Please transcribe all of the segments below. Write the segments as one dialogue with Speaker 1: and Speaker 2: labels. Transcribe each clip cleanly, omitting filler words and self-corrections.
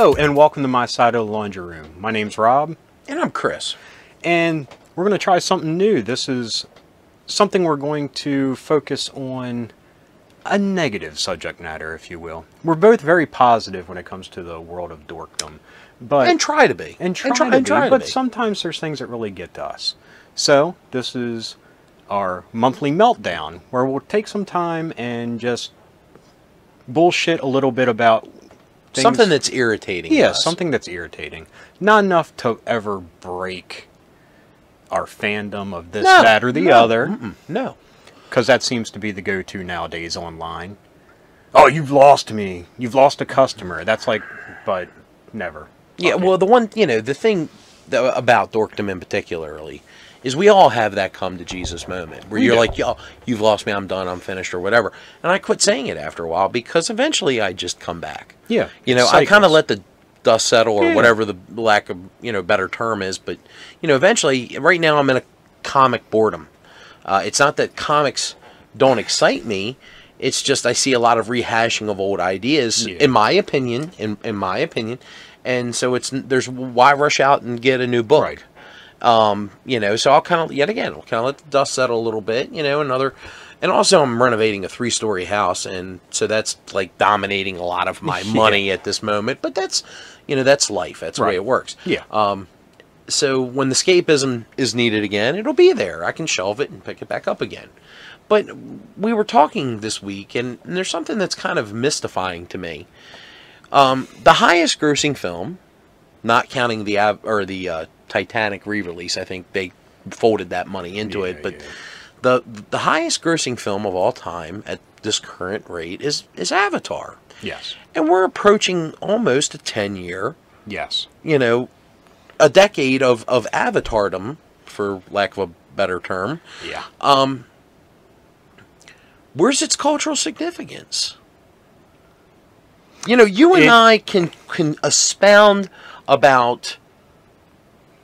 Speaker 1: Hello and welcome to my side of the laundry room. My name's Rob.
Speaker 2: And I'm Chris.
Speaker 1: And we're going to try something new. This is something we're going to focus on a negative subject matter, if you will. We're both very positive when it comes to the world of dorkdom.
Speaker 2: And try to be.
Speaker 1: But sometimes there's things that really get to us. So this is our monthly meltdown, where we'll take some time and just bullshit a little bit about things.
Speaker 2: Something that's irritating.
Speaker 1: Yeah, something that's irritating. Not enough to ever break our fandom of this, that, or the other.
Speaker 2: No.
Speaker 1: Because that seems to be the go-to nowadays online. Oh, you've lost me. You've lost a customer. That's like, but never.
Speaker 2: Yeah, okay. Well, the thing about dorkdom in particularly is we all have that come to Jesus moment where you're like, yo, you've lost me, I'm done, I'm finished, or whatever. And I quit saying it after a while because eventually I just come back.
Speaker 1: Yeah.
Speaker 2: I kind of let the dust settle or whatever the lack of, better term is. But, eventually, right now I'm in a comic boredom. It's not that comics don't excite me. It's just I see a lot of rehashing of old ideas, in my opinion, and so there's why rush out and get a new book, right? So I'll kind of let the dust settle a little bit, and also I'm renovating a 3-story house, and so that's like dominating a lot of my money at this moment. But that's life. That's the way it works.
Speaker 1: Yeah.
Speaker 2: So when the escapism is needed again, it'll be there. I can shelve it and pick it back up again. But we were talking this week, and there's something that's kind of mystifying to me. The highest grossing film, not counting the Titanic re-release, I think they folded that money into it, but the highest grossing film of all time at this current rate is Avatar.
Speaker 1: Yes.
Speaker 2: And we're approaching almost a 10-year.
Speaker 1: Yes.
Speaker 2: A decade of avatardom, for lack of a better term.
Speaker 1: Yeah.
Speaker 2: Where's its cultural significance? You and I can expound about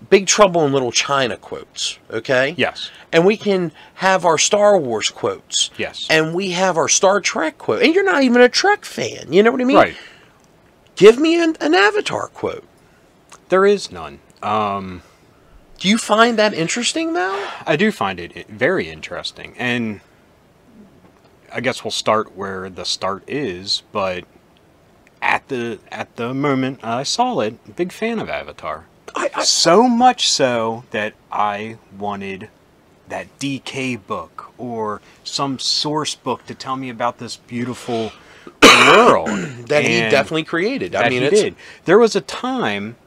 Speaker 2: Big Trouble in Little China quotes, okay?
Speaker 1: Yes.
Speaker 2: And we can have our Star Wars quotes.
Speaker 1: Yes.
Speaker 2: And we have our Star Trek quote. And you're not even a Trek fan, you know what I mean?
Speaker 1: Right.
Speaker 2: Give me an Avatar quote.
Speaker 1: There is none.
Speaker 2: Do you find that interesting, though?
Speaker 1: I do find it very interesting. And I guess we'll start where the start is, but at the moment I saw it, big fan of Avatar. So much so that I wanted that DK book or some source book to tell me about this beautiful world
Speaker 2: that he definitely created. I mean,
Speaker 1: he did. There was a time,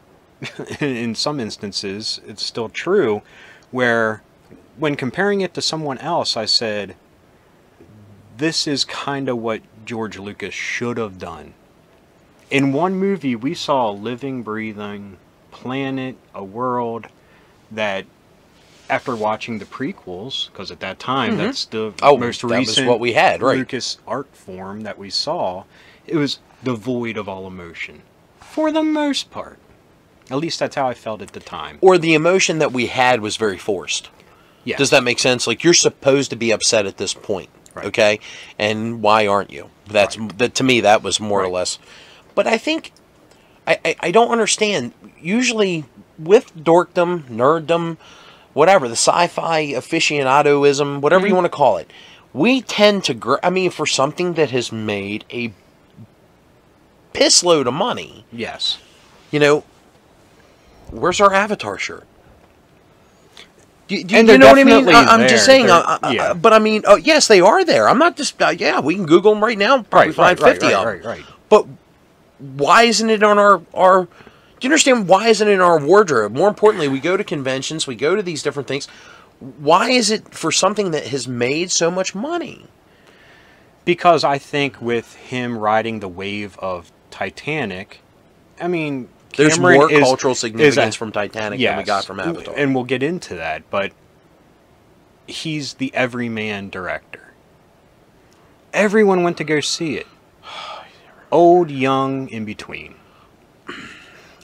Speaker 1: in some instances, it's still true, where when comparing it to someone else, I said, this is kind of what George Lucas should have done. In one movie, we saw a living, breathing planet, a world that, after watching the prequels, because at that time, that's the most recent
Speaker 2: what we had, right?
Speaker 1: Lucas art form that we saw, it was devoid of all emotion. For the most part. At least that's how I felt at the time.
Speaker 2: Or the emotion that we had was very forced.
Speaker 1: Yes.
Speaker 2: Does that make sense? Like, you're supposed to be upset at this point, okay? And why aren't you? That to me, that was more or less. But I think, I don't understand. Usually, with dorkdom, nerddom, whatever, the sci-fi aficionadoism, whatever you want to call it, we tend to, for something that has made a piss load of money.
Speaker 1: Yes.
Speaker 2: Where's our Avatar shirt? Do you know what I mean? I'm just saying. But I mean, yes, they are there. I'm not just. We can Google them right now. Probably find 50 of them.
Speaker 1: Right.
Speaker 2: But why isn't it on our? Do you understand why isn't it in our wardrobe? More importantly, we go to conventions. We go to these different things. Why is it for something that has made so much money?
Speaker 1: Because I think with him riding the wave of Titanic,
Speaker 2: there's more cultural significance from Titanic than we got from Avatar.
Speaker 1: And we'll get into that, but he's the everyman director. Everyone went to go see it. Old, young, in between.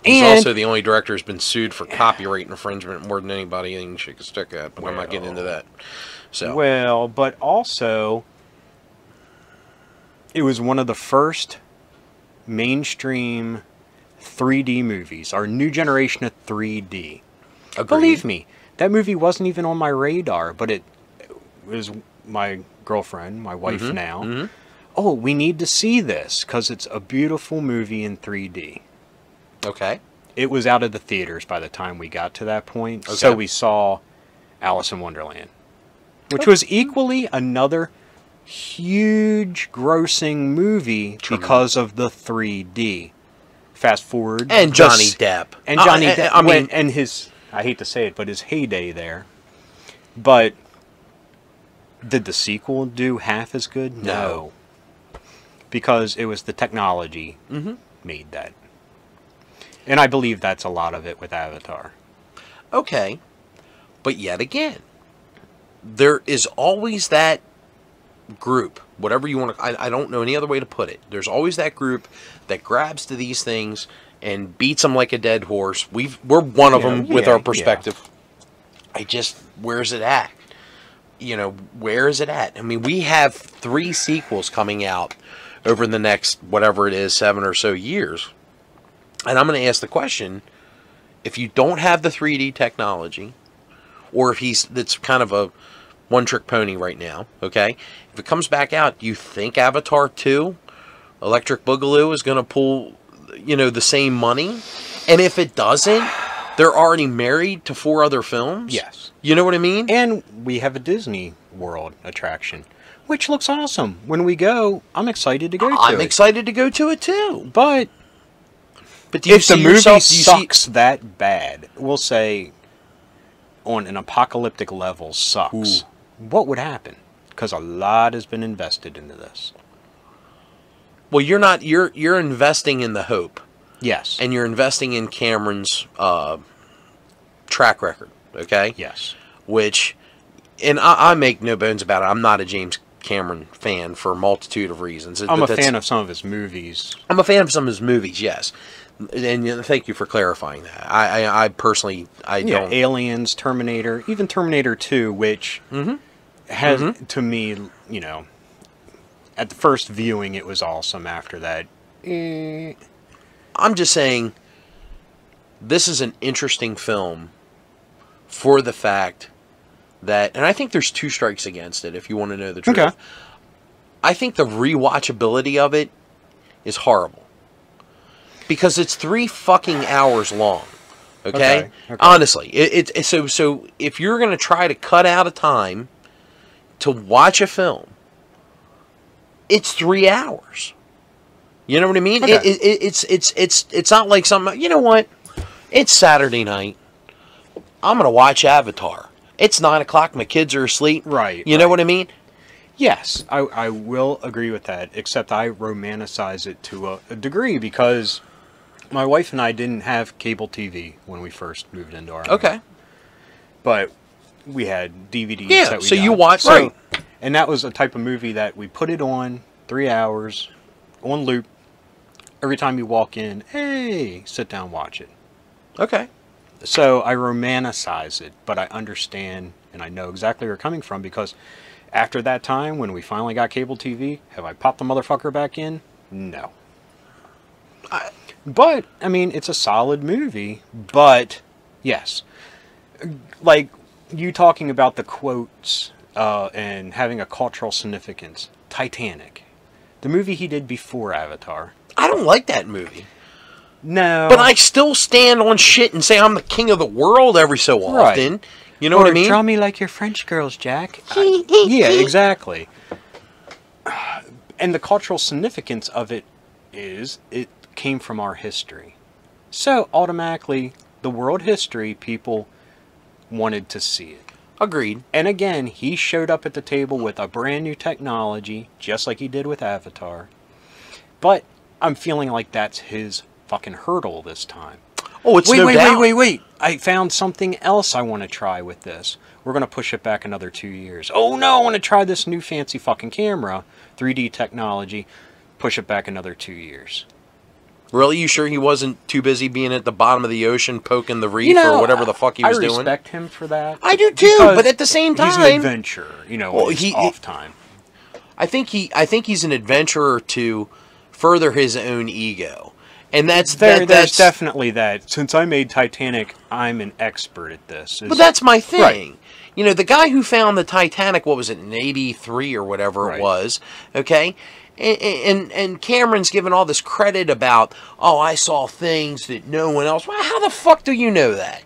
Speaker 2: He's also the only director who's been sued for copyright infringement more than anybody you can shake a stick at, but I'm not getting into that. So.
Speaker 1: Well, but also, it was one of the first mainstream 3D movies, our new generation of 3D.
Speaker 2: Agreed.
Speaker 1: Believe me, that movie wasn't even on my radar, but it was my girlfriend, my wife now.
Speaker 2: Mm-hmm.
Speaker 1: Oh, we need to see this because it's a beautiful movie in 3D.
Speaker 2: Okay.
Speaker 1: It was out of the theaters by the time we got to that point,
Speaker 2: Okay.
Speaker 1: so we saw Alice in Wonderland, which was equally another huge grossing movie because of the 3D. Fast forward.
Speaker 2: And Johnny Depp.
Speaker 1: And Johnny Depp. I mean, and his, I hate to say it, but his heyday there. But did the sequel do half as good? No. Because it was the technology made that. And I believe that's a lot of it with Avatar.
Speaker 2: Okay. But yet again, there is always that group, whatever you want to, I don't know any other way to put it. There's always that group that grabs to these things and beats them like a dead horse. We're one of them with our perspective. Yeah. Where's it at? Where is it at? I mean, we have 3 sequels coming out over the next, whatever it is, 7 or so years. And I'm going to ask the question, if you don't have the 3D technology, or if that's kind of a one-trick pony right now, okay? If it comes back out, do you think Avatar 2, Electric Boogaloo, is going to pull, the same money? And if it doesn't, they're already married to 4 other films?
Speaker 1: Yes.
Speaker 2: You know what I mean?
Speaker 1: And we have a Disney World attraction, which looks awesome. When we go, I'm excited to go to it.
Speaker 2: I'm excited to go to it too.
Speaker 1: But
Speaker 2: do you
Speaker 1: if the movie sucks that bad, we'll say on an apocalyptic level sucks, what would happen? Because a lot has been invested into this.
Speaker 2: Well, you're investing in the hope.
Speaker 1: Yes.
Speaker 2: And you're investing in Cameron's track record, okay?
Speaker 1: Yes.
Speaker 2: Which, and I make no bones about it, I'm not a James Cameron fan for a multitude of reasons.
Speaker 1: I'm a fan of some of his movies.
Speaker 2: I'm a fan of some of his movies, yes. And thank you for clarifying that. I personally, don't.
Speaker 1: Aliens, Terminator, even Terminator 2, which has, to me, at the first viewing, it was awesome. After that,
Speaker 2: I'm just saying, this is an interesting film for the fact that, and I think there's 2 strikes against it, if you want to know the truth.
Speaker 1: Okay.
Speaker 2: I think the rewatchability of it is horrible. Because it's 3 fucking hours long. Okay? Honestly. So if you're going to try to cut out a time to watch a film, it's 3 hours. You know what I mean?
Speaker 1: Okay.
Speaker 2: It's not like something, you know what? It's Saturday night. I'm going to watch Avatar. It's 9 o'clock. My kids are asleep.
Speaker 1: Right.
Speaker 2: You know what I mean?
Speaker 1: Yes, I will agree with that, except I romanticize it to a degree because my wife and I didn't have cable TV when we first moved into our home.
Speaker 2: Okay.
Speaker 1: But we had DVDs that we
Speaker 2: so
Speaker 1: got.
Speaker 2: you watched...
Speaker 1: Right. And that was a type of movie that we put it on, 3 hours, on loop. Every time you walk in, hey, sit down, watch it.
Speaker 2: Okay.
Speaker 1: So I romanticize it, but I understand and I know exactly where you're coming from because after that time, when we finally got cable TV, have I popped the motherfucker back in? No. But, I mean, it's a solid movie, but, yes. Like, you talking about the quotes and having a cultural significance. Titanic. The movie he did before Avatar.
Speaker 2: I don't like that movie.
Speaker 1: No.
Speaker 2: But I still stand on shit and say I'm the king of the world every so often.
Speaker 1: Right.
Speaker 2: You know what I mean?
Speaker 1: Draw me like your French girls, Jack. Yeah, exactly. And the cultural significance of it is it came from our history. So automatically, the world history people wanted to see it.
Speaker 2: Agreed.
Speaker 1: And again, he showed up at the table with a brand new technology, just like he did with Avatar. But I'm feeling like that's his fucking hurdle this time.
Speaker 2: Oh, it's no doubt.
Speaker 1: Wait. I found something else I want to try with this. We're going to push it back another 2 years. Oh no, I want to try this new fancy fucking camera. 3D technology. Push it back another 2 years.
Speaker 2: Really? You sure he wasn't too busy being at the bottom of the ocean poking the reef or whatever the fuck he was doing?
Speaker 1: I respect him for that.
Speaker 2: I do too, but at the same time...
Speaker 1: He's an adventurer, well, he's off time.
Speaker 2: I think he's an adventurer to further his own ego. And that's
Speaker 1: there's definitely that. Since I made Titanic, I'm an expert at this.
Speaker 2: But that's my thing.
Speaker 1: Right.
Speaker 2: You know, the guy who found the Titanic, what was it, in 83 or whatever it was, okay? And Cameron's given all this credit about, oh, I saw things that no one else. Well, how the fuck do you know that?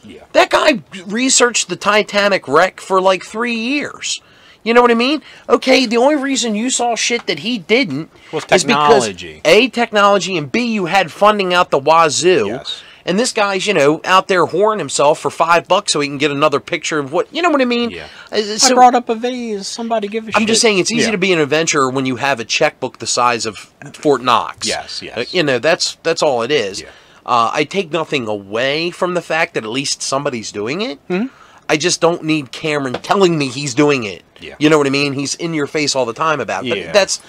Speaker 1: Yeah.
Speaker 2: That guy researched the Titanic wreck for like 3 years. You know what I mean? Okay, the only reason you saw shit that he didn't
Speaker 1: was technology.
Speaker 2: Is because, A, technology, and B, you had funding out the wazoo.
Speaker 1: Yes.
Speaker 2: And this guy's, you know, out there whoring himself for $5 so he can get another picture of what, you know what I mean?
Speaker 1: Yeah.
Speaker 2: So,
Speaker 1: I brought up a vase. Somebody give a shit.
Speaker 2: I'm just saying it's easy to be an adventurer when you have a checkbook the size of Fort Knox.
Speaker 1: Yes, yes.
Speaker 2: You know, that's all it is.
Speaker 1: Yeah.
Speaker 2: I take nothing away from the fact that at least somebody's doing it.
Speaker 1: Mm-hmm.
Speaker 2: I just don't need Cameron telling me he's doing it.
Speaker 1: Yeah.
Speaker 2: You know what I mean? He's in your face all the time about it.
Speaker 1: Yeah.
Speaker 2: But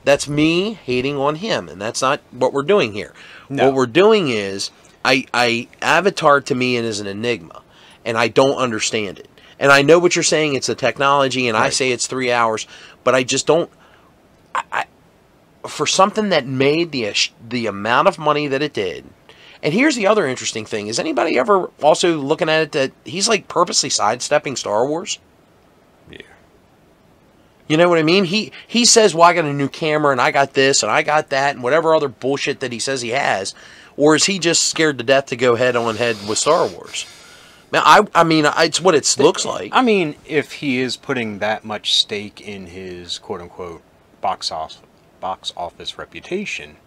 Speaker 2: that's me hating on him, and that's not what we're doing here.
Speaker 1: No.
Speaker 2: What we're doing is Avatar to me is an enigma, and I don't understand it. And I know what you're saying, it's a technology, and I say it's 3 hours, but I just don't. For something that made the amount of money that it did. And here's the other interesting thing. Is anybody ever also looking at it that he's like purposely sidestepping Star Wars?
Speaker 1: Yeah.
Speaker 2: You know what I mean? He says, well, I got a new camera and I got this and I got that and whatever other bullshit that he says he has. Or is he just scared to death to go head on head with Star Wars? Now, I mean, it's what it looks like.
Speaker 1: I mean, if he is putting that much stake in his quote-unquote box office reputation,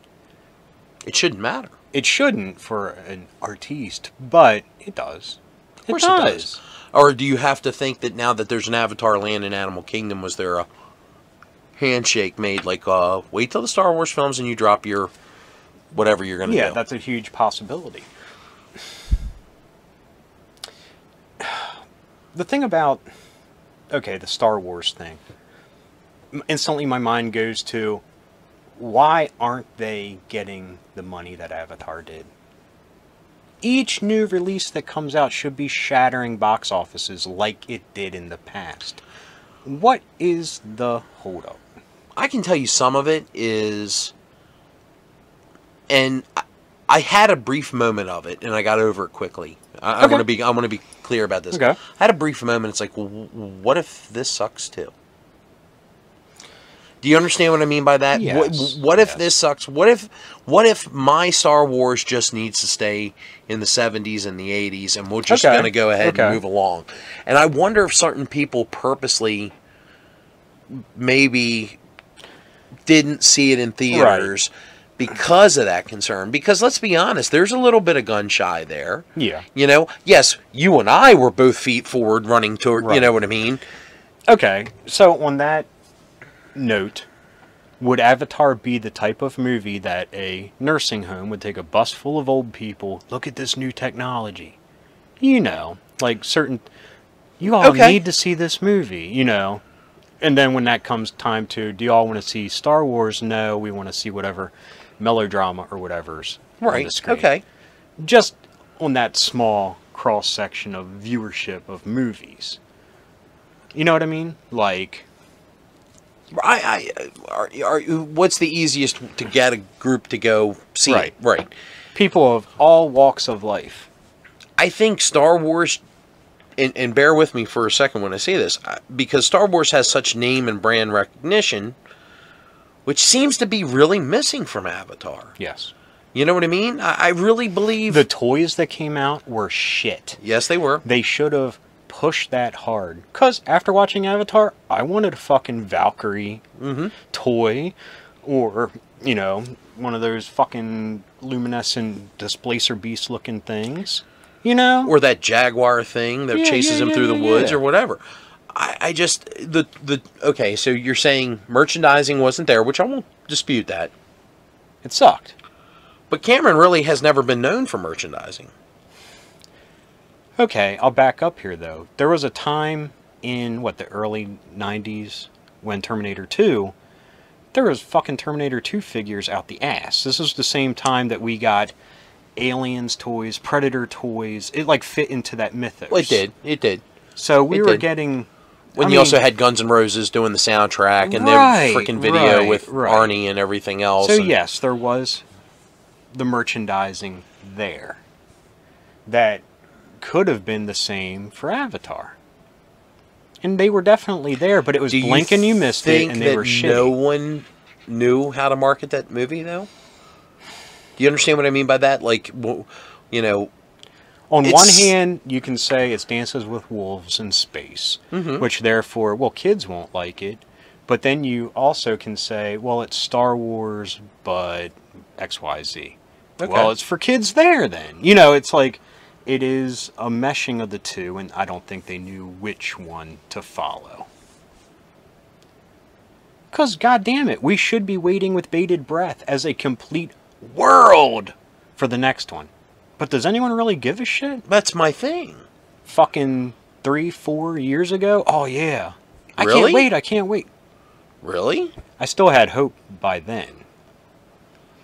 Speaker 2: It shouldn't matter.
Speaker 1: it shouldn't for an artiste, but it does.
Speaker 2: Of course it does. Or do you have to think that now that there's an Avatar land in Animal Kingdom, was there a handshake made like, wait till the Star Wars films and you drop your whatever you're going to do?
Speaker 1: Yeah, that's a huge possibility. The thing about, okay, the Star Wars thing, instantly my mind goes to, why aren't they getting the money that Avatar did? Each new release that comes out should be shattering box offices like it did in the past. What is the holdup?
Speaker 2: I can tell you some of it is, and I had a brief moment of it, and I got over it quickly. I want to be clear about this.
Speaker 1: Okay.
Speaker 2: I had a brief moment. It's like, well, what if this sucks too? Do you understand what I mean by that?
Speaker 1: Yes.
Speaker 2: What if this sucks? What if my Star Wars just needs to stay in the 70s and the 80s, and we're just going to go ahead and move along? And I wonder if certain people purposely maybe didn't see it in theaters because of that concern. Because let's be honest, there's a little bit of gun shy there.
Speaker 1: Yeah.
Speaker 2: You know, yes, you and I were both feet forward running toward, you know what I mean?
Speaker 1: Okay, so on that note, would Avatar be the type of movie that a nursing home would take a bus full of old people, look at this new technology? You know, like certain, you all need to see this movie, you know. And then when that comes time to, do you all want to see Star Wars? No, we want to see whatever melodrama or whatever's on the screen.
Speaker 2: Okay.
Speaker 1: Just on that small cross-section of viewership of movies. You know what I mean? Like,
Speaker 2: what's the easiest to get a group to go see it? Right.
Speaker 1: People of all walks of life.
Speaker 2: I think Star Wars, and bear with me for a second when I say this, because Star Wars has such name and brand recognition, which seems to be really missing from Avatar.
Speaker 1: Yes.
Speaker 2: You know what I mean? I really believe
Speaker 1: the toys that came out were shit.
Speaker 2: Yes, they were.
Speaker 1: They should have push that hard. Because after watching Avatar, I wanted a fucking Valkyrie toy, or, you know, one of those fucking luminescent displacer beast looking things, you know?
Speaker 2: Or that Jaguar thing that chases him through the woods or whatever. I just, okay, so you're saying merchandising wasn't there, which I won't dispute that.
Speaker 1: It sucked.
Speaker 2: But Cameron really has never been known for merchandising.
Speaker 1: Okay, I'll back up here, though. There was a time in, the early 90s when Terminator 2, there was fucking Terminator 2 figures out the ass. This was the same time that we got Aliens toys, Predator toys. It, fit into that mythos.
Speaker 2: Well, it did.
Speaker 1: So we were getting...
Speaker 2: When you also had Guns N' Roses doing the soundtrack and their freaking video with Arnie and everything else.
Speaker 1: So, yes, there was the merchandising there that could have been the same for Avatar. And they were definitely there, but it was blink and you missed it, and they were shitty.
Speaker 2: No one knew how to market that movie, though? Do you understand what I mean by that? Like, you know...
Speaker 1: On one hand, you can say it's Dances with Wolves in space, which therefore, well, kids won't like it. But then you also can say, well, it's Star Wars, but XYZ. Okay. Well, it's for kids there then. You know, it's like, it is a meshing of the two, and I don't think they knew which one to follow. Because, goddamn it, we should be waiting with bated breath as a complete world for the next one. But does anyone really give a shit?
Speaker 2: That's my thing.
Speaker 1: Fucking 3-4 years ago? Oh, yeah.
Speaker 2: Really?
Speaker 1: I can't wait.
Speaker 2: Really?
Speaker 1: I still had hope by then.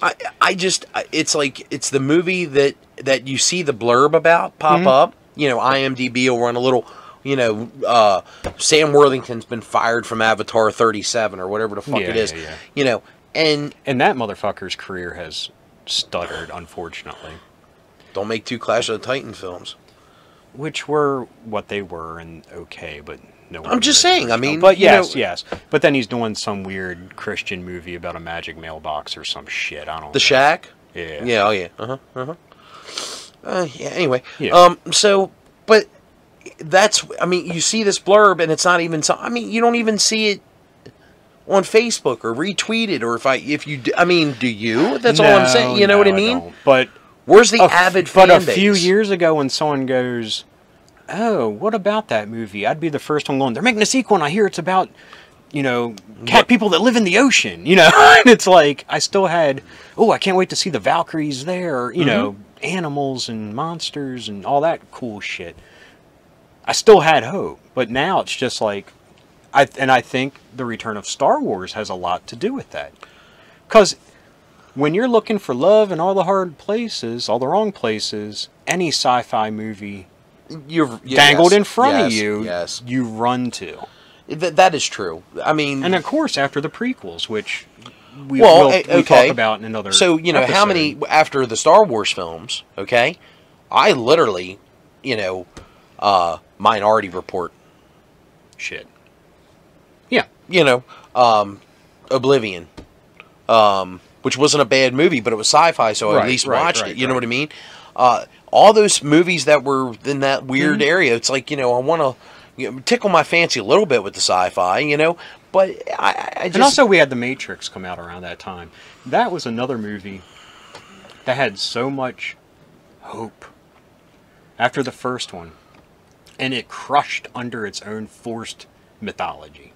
Speaker 2: It's like, it's the movie that you see the blurb about pop up. You know, IMDb will run a little, you know, Sam Worthington's been fired from Avatar 37 or whatever the fuck it is. Yeah. You know, and
Speaker 1: that motherfucker's career has stuttered, unfortunately.
Speaker 2: Don't make 2 Clash of the Titan films.
Speaker 1: Which were what they were, and okay, but no one...
Speaker 2: I'm just saying, I mean...
Speaker 1: But yes. But then he's doing some weird Christian movie about a magic mailbox or some shit, I don't know.
Speaker 2: The Shack?
Speaker 1: Yeah.
Speaker 2: Yeah, oh yeah, yeah, anyway.
Speaker 1: Yeah.
Speaker 2: So, but that's... I mean, you see this blurb, and it's not even... I mean, you don't even see it on Facebook or retweeted, or if you... I mean, do you? That's all I'm saying, you know what I mean?
Speaker 1: Don't. But...
Speaker 2: Where's the avid fan base?
Speaker 1: But a few years ago when someone goes, oh, what about that movie? I'd be the first one going, they're making a sequel and I hear it's about, you know, cat people that live in the ocean, you know? And it's like, I still had, oh, I can't wait to see the Valkyries there, you know, animals and monsters and all that cool shit. I still had hope, but now it's just like, I think the return of Star Wars has a lot to do with that. Because... when you're looking for love in all the hard places, all the wrong places, any sci-fi movie dangled in front of you, you run to.
Speaker 2: That is true. I mean...
Speaker 1: And of course, after the prequels, which we'll talk about in another
Speaker 2: So, you know,
Speaker 1: episode.
Speaker 2: how many... After the Star Wars films, okay, I literally, you know, Minority Report.
Speaker 1: Shit. Yeah.
Speaker 2: You know, Oblivion. Which wasn't a bad movie, but it was sci-fi, so I at least watched it. You know what I mean? All those movies that were in that weird area, it's like, you know, I want to tickle my fancy a little bit with the sci-fi, you know? But I just...
Speaker 1: And also we had The Matrix come out around that time. That was another movie that had so much hope after the first one. And it crushed under its own forced mythology.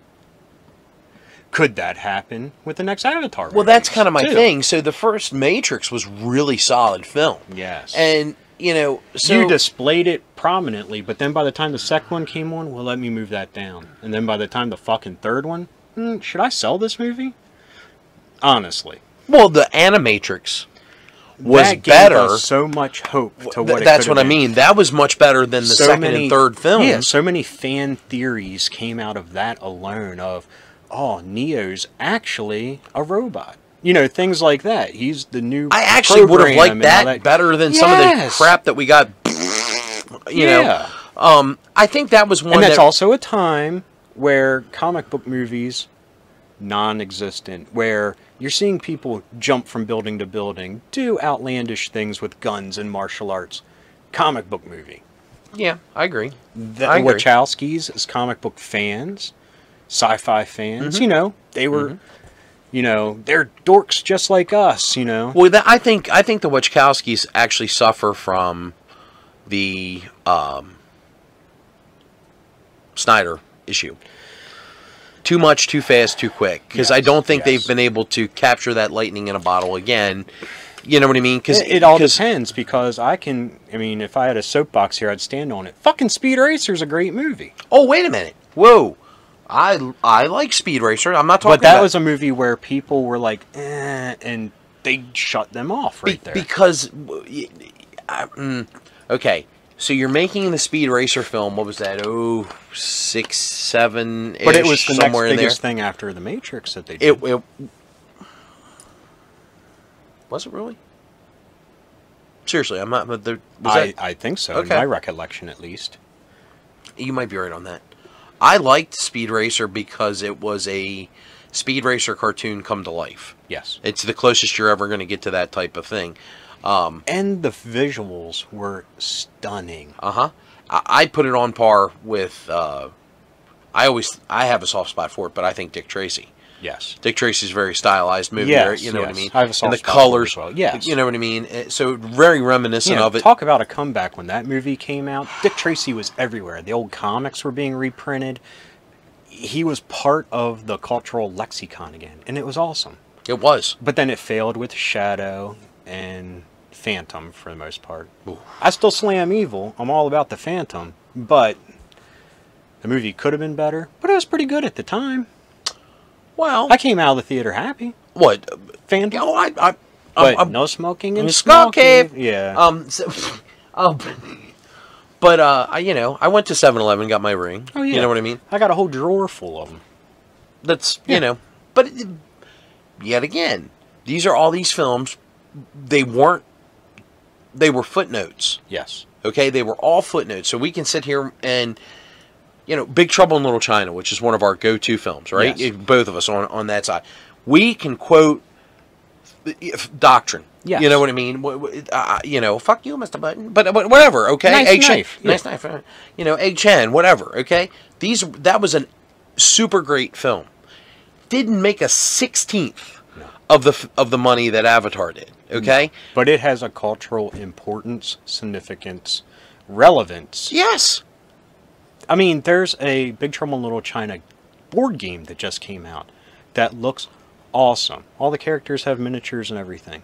Speaker 1: Could that happen with the next Avatar?
Speaker 2: Well, that's kind of my thing. So the first Matrix was really solid film.
Speaker 1: Yes.
Speaker 2: And, you know, so...
Speaker 1: you displayed it prominently, but then by the time the second one came on, well, let me move that down. And then by the time the fucking third one, should I sell this movie? Honestly.
Speaker 2: Well, the Animatrix was
Speaker 1: that
Speaker 2: better.
Speaker 1: Gave us so much hope to what
Speaker 2: That's what I mean. That was much better than the second and third films.
Speaker 1: Yeah, so many fan theories came out of that alone of... oh, Neo's actually a robot. You know, things like that. He's the new
Speaker 2: I actually would have liked that better than some of the crap that we got, you know. I think that was one
Speaker 1: and that's also a time where comic book movies, non-existent, where you're seeing people jump from building to building, do outlandish things with guns and martial arts. Comic book movie.
Speaker 2: Yeah, I agree.
Speaker 1: The Wachowskis as comic book fans... sci-fi fans, you know, they were, you know, they're dorks just like us, you know.
Speaker 2: Well, I think the Wachowskis actually suffer from the Snyder issue. Too much, too fast, too quick. Because I don't think they've been able to capture that lightning in a bottle again. You know what I mean? Cause,
Speaker 1: it all depends, because I mean, if I had a soapbox here, I'd stand on it. Fucking Speed Racer's a great movie.
Speaker 2: Oh, wait a minute. Whoa. I like Speed Racer. I'm not talking about...
Speaker 1: But that was a movie where people were like, and they shut them off there.
Speaker 2: Because... okay, so you're making the Speed Racer film, what was that? Oh, 6, 7-ish,
Speaker 1: but it was the
Speaker 2: somewhere
Speaker 1: next
Speaker 2: in there.
Speaker 1: biggest thing after The Matrix that they did.
Speaker 2: Was it really? Seriously, I'm not. But there,
Speaker 1: I think so.
Speaker 2: Okay.
Speaker 1: In my recollection, at least.
Speaker 2: You might be right on that. I liked Speed Racer because it was a Speed Racer cartoon come to life.
Speaker 1: Yes.
Speaker 2: It's the closest you're ever going to get to that type of thing.
Speaker 1: And the visuals were stunning.
Speaker 2: I put it on par with. I have a soft spot for it, but I think Dick Tracy.
Speaker 1: Yes.
Speaker 2: Dick Tracy's very stylized movie.
Speaker 1: Yes,
Speaker 2: You know what I
Speaker 1: yes.
Speaker 2: mean?
Speaker 1: I have a soft
Speaker 2: and the
Speaker 1: spot for it
Speaker 2: colors.
Speaker 1: as well. Yes.
Speaker 2: You know what I mean? So very reminiscent of it.
Speaker 1: Talk about a comeback when that movie came out. Dick Tracy was everywhere. The old comics were being reprinted. He was part of the cultural lexicon again, and it was awesome.
Speaker 2: It was.
Speaker 1: But then it failed with Shadow and Phantom for the most part.
Speaker 2: Ooh.
Speaker 1: I still slam Evil. I'm all about the Phantom, but the movie could have been better, but it was pretty good at the time.
Speaker 2: Well,
Speaker 1: I came out of the theater happy.
Speaker 2: what?
Speaker 1: Phantom.
Speaker 2: Oh,
Speaker 1: But no smoking in
Speaker 2: Skull Cave.
Speaker 1: Yeah.
Speaker 2: But I went to 7-Eleven, got my ring.
Speaker 1: Oh, yeah.
Speaker 2: You know what I mean?
Speaker 1: I got a whole drawer full of them.
Speaker 2: That's but yet again, these are all these films. They were footnotes.
Speaker 1: Yes.
Speaker 2: Okay, they were all footnotes. So we can sit here and Big Trouble in Little China, which is one of our go-to films, right?
Speaker 1: Yes.
Speaker 2: Both of us on that side. We can quote doctrine.
Speaker 1: Yes.
Speaker 2: You know what I mean? Fuck you, Mr. Button. But whatever, okay?
Speaker 1: Nice
Speaker 2: Egg
Speaker 1: knife.
Speaker 2: Chen. Nice knife. Egg Chen, whatever, okay? That was a super great film. Didn't make a 16th of the money that Avatar did, okay?
Speaker 1: No. But it has a cultural importance, significance, relevance.
Speaker 2: Yes.
Speaker 1: I mean, there's a Big Trouble in Little China board game that just came out that looks awesome. All the characters have miniatures and everything.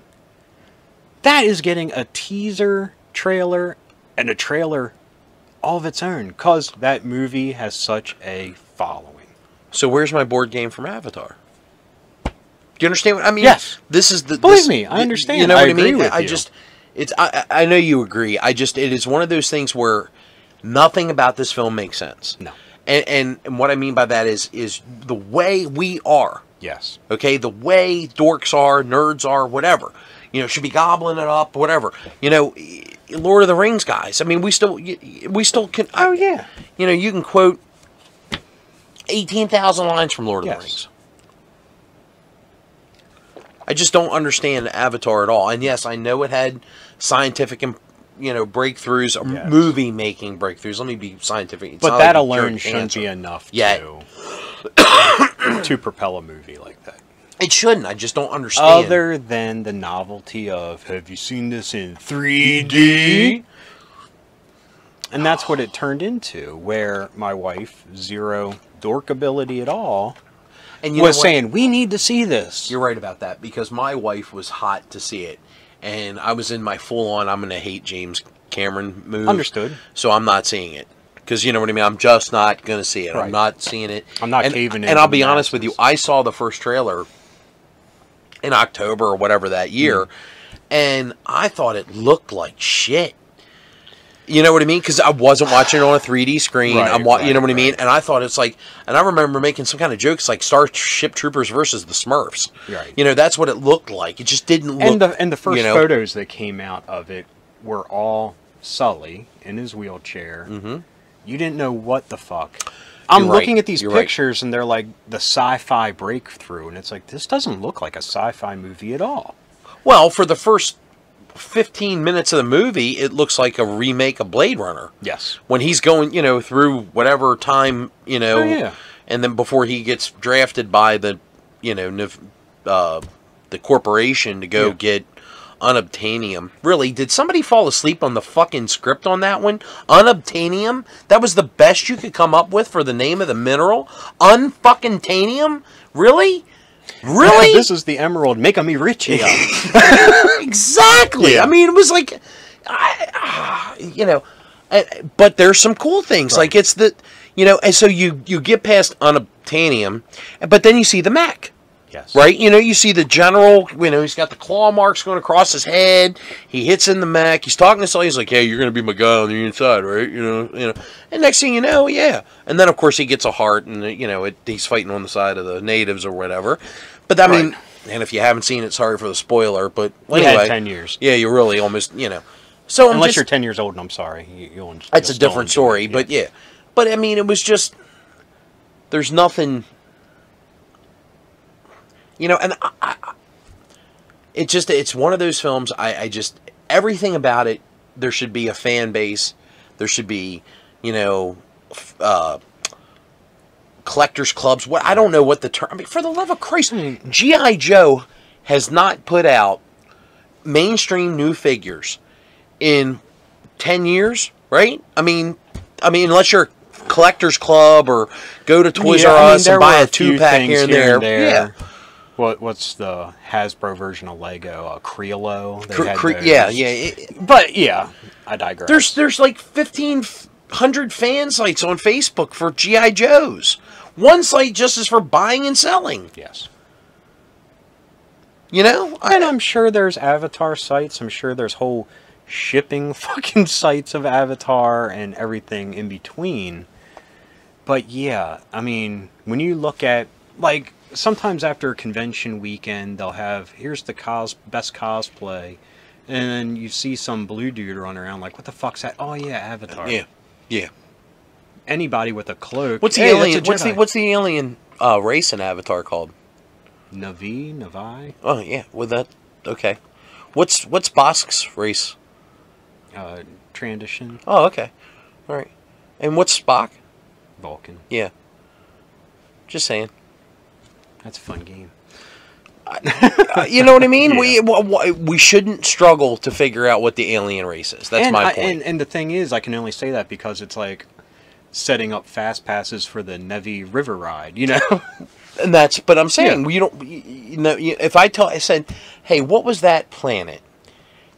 Speaker 1: That is getting a teaser trailer and a trailer all of its own because that movie has such a following.
Speaker 2: So where's my board game from Avatar? Do you understand what I mean?
Speaker 1: Yes.
Speaker 2: This is the...
Speaker 1: Believe me, I understand.
Speaker 2: You know what I mean?
Speaker 1: With
Speaker 2: I
Speaker 1: you.
Speaker 2: just... I know you agree. It is one of those things where nothing about this film makes sense.
Speaker 1: No.
Speaker 2: And what I mean by that is the way we are.
Speaker 1: Yes.
Speaker 2: Okay? The way dorks are, nerds are, whatever. Should be gobbling it up, whatever. Lord of the Rings guys. I mean, we still can...
Speaker 1: Oh, yeah.
Speaker 2: You can quote 18,000 lines from Lord of the
Speaker 1: Yes.
Speaker 2: Rings. I just don't understand Avatar at all. And yes, I know it had scientific and breakthroughs,
Speaker 1: Yes.
Speaker 2: movie making breakthroughs. Let me be scientific. It's
Speaker 1: But
Speaker 2: not
Speaker 1: that
Speaker 2: like
Speaker 1: alone
Speaker 2: Jared
Speaker 1: shouldn't be
Speaker 2: Hansen.
Speaker 1: enough
Speaker 2: Yeah.
Speaker 1: to propel a movie like that.
Speaker 2: It shouldn't. I just don't understand.
Speaker 1: Other than the novelty of, have you seen this in 3D? And that's what it turned into, where my wife, zero dork ability at all,
Speaker 2: and you
Speaker 1: was
Speaker 2: know what?
Speaker 1: saying, we need to see this.
Speaker 2: You're right about that, because my wife was hot to see it. And I was in my full-on, I'm going to hate James Cameron move.
Speaker 1: Understood.
Speaker 2: So I'm not seeing it. Because you know what I mean? I'm just not going to see it.
Speaker 1: Right.
Speaker 2: I'm not seeing it.
Speaker 1: I'm not caving in.
Speaker 2: And I'll
Speaker 1: to
Speaker 2: be
Speaker 1: the
Speaker 2: honest with you,
Speaker 1: masses.
Speaker 2: I saw the first trailer in October or whatever that year, and I thought it looked like shit. You know what I mean? Because I wasn't watching it on a 3D screen.
Speaker 1: Right,
Speaker 2: You know what I mean?
Speaker 1: right.
Speaker 2: And I thought it's like, and I remember making some kind of jokes like Starship Troopers versus the Smurfs.
Speaker 1: Right.
Speaker 2: That's what it looked like. It just didn't look.
Speaker 1: And the first photos that came out of it were all Sully in his wheelchair.
Speaker 2: Mm-hmm.
Speaker 1: You didn't know what the fuck. I'm
Speaker 2: You're
Speaker 1: looking
Speaker 2: right.
Speaker 1: at these
Speaker 2: You're right.
Speaker 1: pictures, and they're like the sci-fi breakthrough, and it's like, this doesn't look like a sci-fi movie at all.
Speaker 2: Well, for the first 15 minutes of the movie, it looks like a remake of Blade Runner.
Speaker 1: Yes.
Speaker 2: When he's going, through whatever time,
Speaker 1: Oh, yeah.
Speaker 2: and then before he gets drafted by the, the corporation to go get unobtainium. Really, did somebody fall asleep on the fucking script on that one? Unobtainium? That was the best you could come up with for the name of the mineral? Unfucking-tanium? Really? Really?
Speaker 1: This is the emerald. Make me rich here.
Speaker 2: Exactly.
Speaker 1: Yeah.
Speaker 2: I mean, it was like, but there's some cool things.
Speaker 1: Right.
Speaker 2: Like it's the, and so you get past unobtainium, but then you see the mech.
Speaker 1: Yes.
Speaker 2: Right? You see the general, he's got the claw marks going across his head. He hits in the mech. He's talking to Sully. He's like, hey, you're going to be my guy on the inside, right? And next thing you know, yeah. And then, of course, he gets a heart, and, he's fighting on the side of the natives or whatever. But, I mean, and if you haven't seen it, sorry for the spoiler, but
Speaker 1: We
Speaker 2: anyway.
Speaker 1: had 10 years.
Speaker 2: Yeah, you really almost, So
Speaker 1: unless you're 10 years old, and I'm sorry, you'll.
Speaker 2: It's a different story, yeah. But yeah. But I mean, it was just there's nothing, you know, and it's one of those films. I just everything about it. There should be a fan base. There should be, you know, collectors clubs. What I don't know what the term. I mean, for the love of Christ, G.I. Joe has not put out mainstream new figures in 10 years, right? I mean, unless you're a collector's club or go to Toys R Us and buy a 2-pack here and there. Yeah.
Speaker 1: What's the Hasbro version of Lego? Creolo.
Speaker 2: Yeah.
Speaker 1: But yeah, I digress.
Speaker 2: There's like 1,500 fan sites on Facebook for G.I. Joes. One site just is for buying and selling.
Speaker 1: Yes.
Speaker 2: You know?
Speaker 1: And I'm sure there's Avatar sites. I'm sure there's whole shipping fucking sites of Avatar and everything in between. But yeah, I mean, when you look at, like, sometimes after a convention weekend, they'll have, here's the best cosplay. And then you see some blue dude running around like, what the fuck's that? Oh yeah, Avatar.
Speaker 2: Yeah.
Speaker 1: Anybody with a cloak.
Speaker 2: What's the alien? What's the alien race in Avatar called?
Speaker 1: Navi?
Speaker 2: Oh yeah, with that. Okay. What's Bosk's race?
Speaker 1: Transition.
Speaker 2: Oh, okay. All right. And what's Spock?
Speaker 1: Vulcan.
Speaker 2: Yeah. Just saying.
Speaker 1: That's a fun game.
Speaker 2: You know what I mean?
Speaker 1: Yeah.
Speaker 2: We shouldn't struggle to figure out what the alien race is. That's my point.
Speaker 1: And the thing is, I can only say that because it's like setting up fast passes for the Nevi River ride, you know?
Speaker 2: And but I'm saying, if I said, hey, what was that planet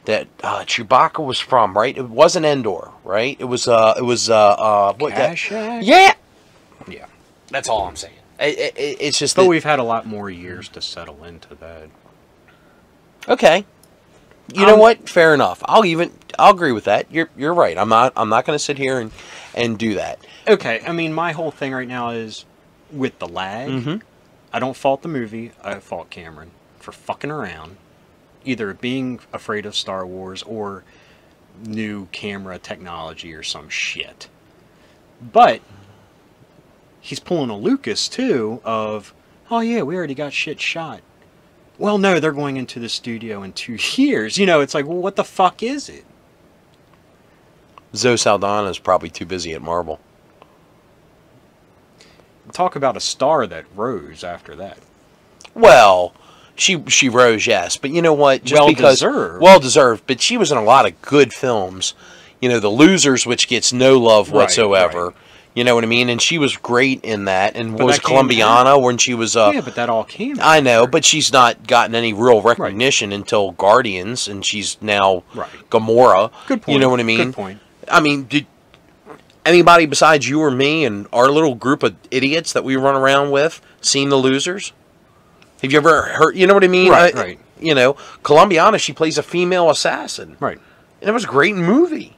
Speaker 2: that Chewbacca was from, right? It wasn't Endor, right? It was what?
Speaker 1: Kashyyyk?
Speaker 2: Yeah. That's all I'm saying. It's just.
Speaker 1: But we've had a lot more years to settle into that.
Speaker 2: Okay. You know what? Fair enough. I'll agree with that. You're right. I'm not going to sit here and do that.
Speaker 1: Okay. I mean, my whole thing right now is with the lag.
Speaker 2: Mm-hmm.
Speaker 1: I don't fault the movie. I fault Cameron for fucking around, either being afraid of Star Wars or new camera technology or some shit. But he's pulling a Lucas too of, oh yeah, we already got shit shot. Well, no, they're going into the studio in 2 years. You know, it's like, well, what the fuck is it?
Speaker 2: Zoe Saldana is probably too busy at Marvel.
Speaker 1: Talk about a star that rose after that.
Speaker 2: Well, she rose, yes, but you know what? Well deserved. But she was in a lot of good films. You know, The Losers, which gets no love whatsoever. Right. You know what I mean? And she was great in that. And was Colombiana when she was...
Speaker 1: yeah, but that all came
Speaker 2: I know, but she's not gotten any real recognition until Guardians, and she's now Gamora.
Speaker 1: Good point.
Speaker 2: You know what I mean?
Speaker 1: Good point.
Speaker 2: I mean, did anybody besides you or me and our little group of idiots that we run around with seen The Losers? Have you ever heard... You know what I mean?
Speaker 1: Right.
Speaker 2: You know, Colombiana, she plays a female assassin.
Speaker 1: Right.
Speaker 2: And it was a great movie.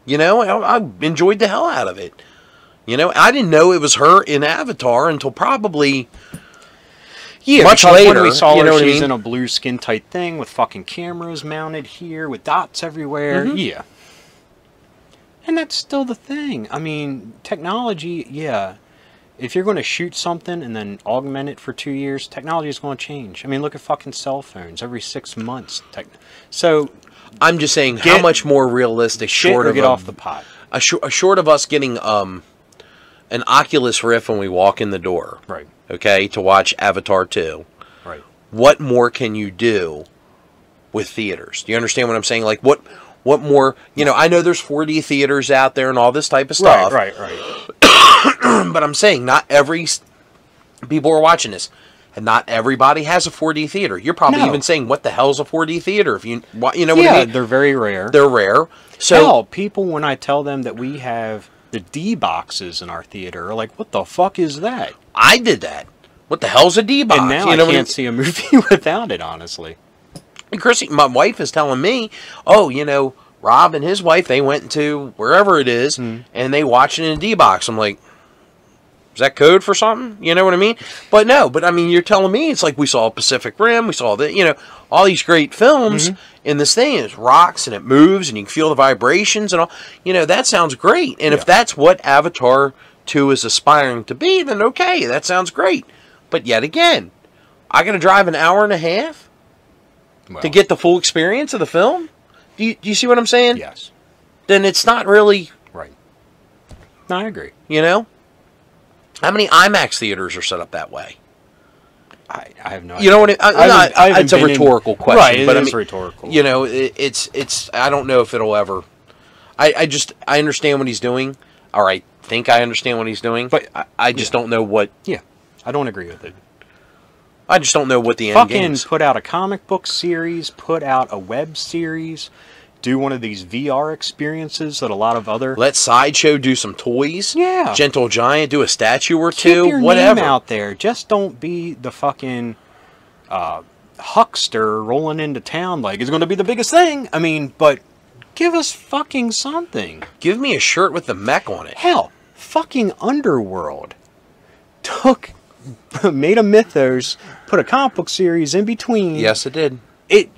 Speaker 2: You know, I enjoyed the hell out of it. You know, I didn't know it was her in Avatar until probably much later.
Speaker 1: When we saw her, she's in a blue skin tight thing with fucking cameras mounted here with dots everywhere. Mm-hmm. Yeah. And that's still the thing. I mean, technology, yeah. If you're going to shoot something and then augment it for 2 years, technology is going to change. I mean, look at fucking cell phones every 6 months. So
Speaker 2: I'm just saying, how much more realistic short of
Speaker 1: get off the pot?
Speaker 2: Short of us getting an Oculus Rift when we walk in the door,
Speaker 1: right?
Speaker 2: Okay, to watch Avatar 2.
Speaker 1: Right.
Speaker 2: What more can you do with theaters? Do you understand what I'm saying? Like, what more? You know, I know there's 4D theaters out there and all this type of stuff.
Speaker 1: Right.
Speaker 2: But I'm saying not every people are watching this, and not everybody has a 4D theater. You're probably even saying, "What the hell's a 4D theater?" If you know what I mean?
Speaker 1: Yeah, they're very rare.
Speaker 2: They're rare. So
Speaker 1: hell, people, when I tell them that we have the D boxes in our theater, are like, "What the fuck is that?"
Speaker 2: I did that. What the hell's a D box?
Speaker 1: And now I can't see a movie without it, honestly.
Speaker 2: And Chrissy, my wife is telling me, "Oh, you know, Rob and his wife, they went into wherever it is, and they watched it in a D box." I'm like, Is that code for something? You know what I mean? But no, but I mean, you're telling me it's like we saw Pacific Rim, we saw the, you know, all these great films, and this thing is rocks and it moves and you can feel the vibrations and all. You know, that sounds great. And if that's what Avatar 2 is aspiring to be, then okay, that sounds great. But yet again, I got to drive an hour and a half to get the full experience of the film? Do you see what I'm saying?
Speaker 1: Yes.
Speaker 2: Then it's not really...
Speaker 1: Right. No, I agree.
Speaker 2: You know? How many IMAX theaters are set up that way?
Speaker 1: I have no idea.
Speaker 2: You know what I mean? It's a rhetorical question.
Speaker 1: Right,
Speaker 2: but
Speaker 1: it is
Speaker 2: I mean,
Speaker 1: rhetorical.
Speaker 2: You know, it's I don't know if it'll ever... I understand what he's doing. Or I think I understand what he's doing. But I just don't know what...
Speaker 1: Yeah, I don't agree with it.
Speaker 2: I just don't know what the end game is.
Speaker 1: Fucking put out a comic book series, put out a web series, do one of these VR experiences that a lot of other...
Speaker 2: Let Sideshow do some toys.
Speaker 1: Yeah.
Speaker 2: Gentle Giant do a statue or two.
Speaker 1: Keep your
Speaker 2: whatever.
Speaker 1: name out there. Just don't be the fucking huckster rolling into town like it's going to be the biggest thing. I mean, but give us fucking something.
Speaker 2: Give me a shirt with the mech on it.
Speaker 1: Hell, fucking Underworld made a mythos, put a comic book series in between.
Speaker 2: Yes, it did.
Speaker 1: It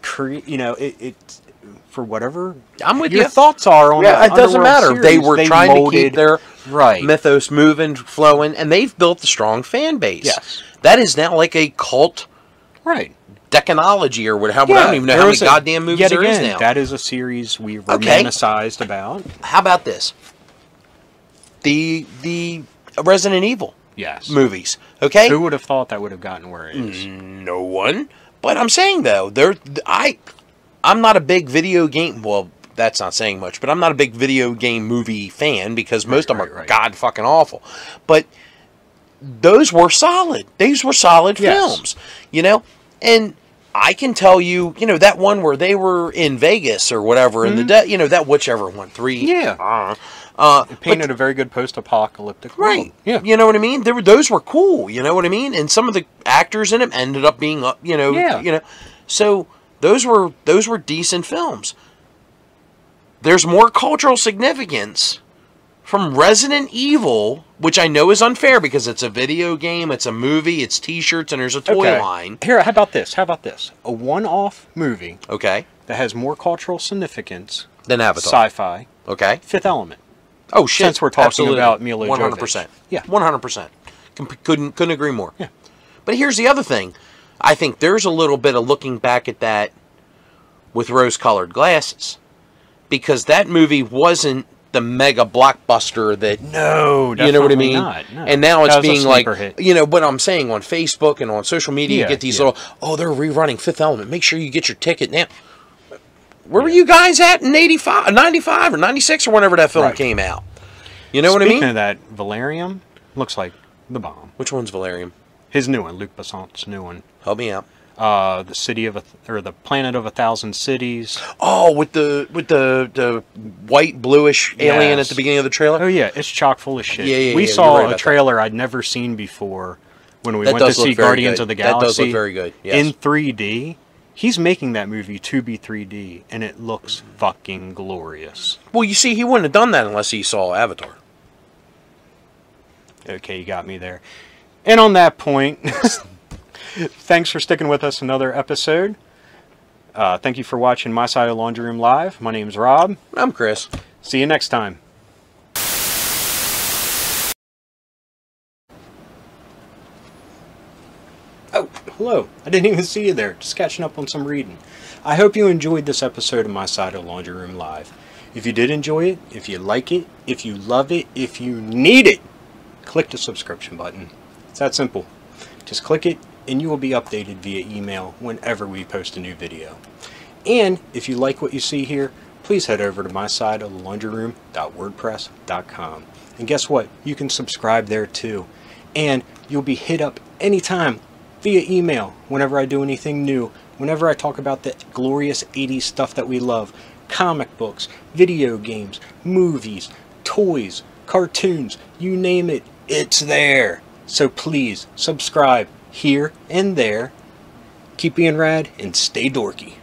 Speaker 1: for whatever
Speaker 2: I'm with
Speaker 1: your
Speaker 2: you.
Speaker 1: thoughts are on
Speaker 2: it doesn't
Speaker 1: Underworld
Speaker 2: matter.
Speaker 1: series,
Speaker 2: They were trying to keep their
Speaker 1: right
Speaker 2: mythos moving, flowing, and they've built a strong fan base.
Speaker 1: Yes.
Speaker 2: That is now like a cult
Speaker 1: right
Speaker 2: decanology or whatever. I don't even know how many goddamn movies there is now.
Speaker 1: That is a series we romanticized about.
Speaker 2: How about this? The Resident Evil movies. Okay?
Speaker 1: Who would have thought that would have gotten where it is?
Speaker 2: No one. But I'm saying though, I'm not a big video game. Well, that's not saying much, but I'm not a big video game movie fan because most of them are god fucking awful. But those were solid. These were solid films, you know. And I can tell you, you know, that one where they were in Vegas or whatever, in the you know, that whichever one, 3.
Speaker 1: Yeah. It painted a very good post-apocalyptic world.
Speaker 2: Right. Yeah. You know what I mean? Those were cool. You know what I mean? And some of the actors in it ended up being, you know, so those were decent films. There's more cultural significance from Resident Evil, which I know is unfair because it's a video game, it's a movie, it's T-shirts, and there's a toy line.
Speaker 1: Here, how about this? A one-off movie.
Speaker 2: Okay.
Speaker 1: That has more cultural significance
Speaker 2: than Avatar.
Speaker 1: Sci-Fi.
Speaker 2: Okay.
Speaker 1: Fifth Element.
Speaker 2: Oh shit!
Speaker 1: Since we're talking about Mila Jovovich.
Speaker 2: 100%.
Speaker 1: Yeah.
Speaker 2: 100%. Couldn't agree more.
Speaker 1: Yeah.
Speaker 2: But here's the other thing. I think there's a little bit of looking back at that with rose-colored glasses, because that movie wasn't the mega blockbuster that
Speaker 1: you know what I mean. Not, no.
Speaker 2: And now it's being like
Speaker 1: hit.
Speaker 2: You know what I'm saying on Facebook and on social media. You get these little they're rerunning Fifth Element. Make sure you get your ticket now. Where were you guys at in 85, 95 or 96 or whenever that film came out? You know what I mean?
Speaker 1: Speaking of that, Valerium looks like the bomb.
Speaker 2: Which one's Valerium?
Speaker 1: His new one, Luc Besson's new one.
Speaker 2: Help me out.
Speaker 1: The Planet of a Thousand Cities.
Speaker 2: Oh, with the white bluish alien at the beginning of the trailer.
Speaker 1: Oh yeah, it's chock full of shit.
Speaker 2: Yeah,
Speaker 1: we saw a trailer I'd never seen before when we went to see Guardians of the Galaxy.
Speaker 2: That does look very good. Yes.
Speaker 1: In 3D. He's making that movie to be 3D, and it looks fucking glorious.
Speaker 2: Well, you see, he wouldn't have done that unless he saw Avatar.
Speaker 1: Okay, you got me there. And on that point, thanks for sticking with us another episode. Thank you for watching My Side of the Laundry Room Live. My name's Rob.
Speaker 2: I'm Chris.
Speaker 1: See you next time. Oh, hello. I didn't even see you there. Just catching up on some reading. I hope you enjoyed this episode of My Side of the Laundry Room Live. If you did enjoy it, if you like it, if you love it, if you need it, click the subscription button. It's that simple. Just click it and you will be updated via email whenever we post a new video. And if you like what you see here, please head over to mysideofthelaundryroom.wordpress.com. And guess what? You can subscribe there too. And you'll be hit up anytime via email whenever I do anything new, whenever I talk about the glorious 80s stuff that we love, comic books, video games, movies, toys, cartoons, you name it, it's there. So please subscribe here and there. Keep being rad and stay dorky.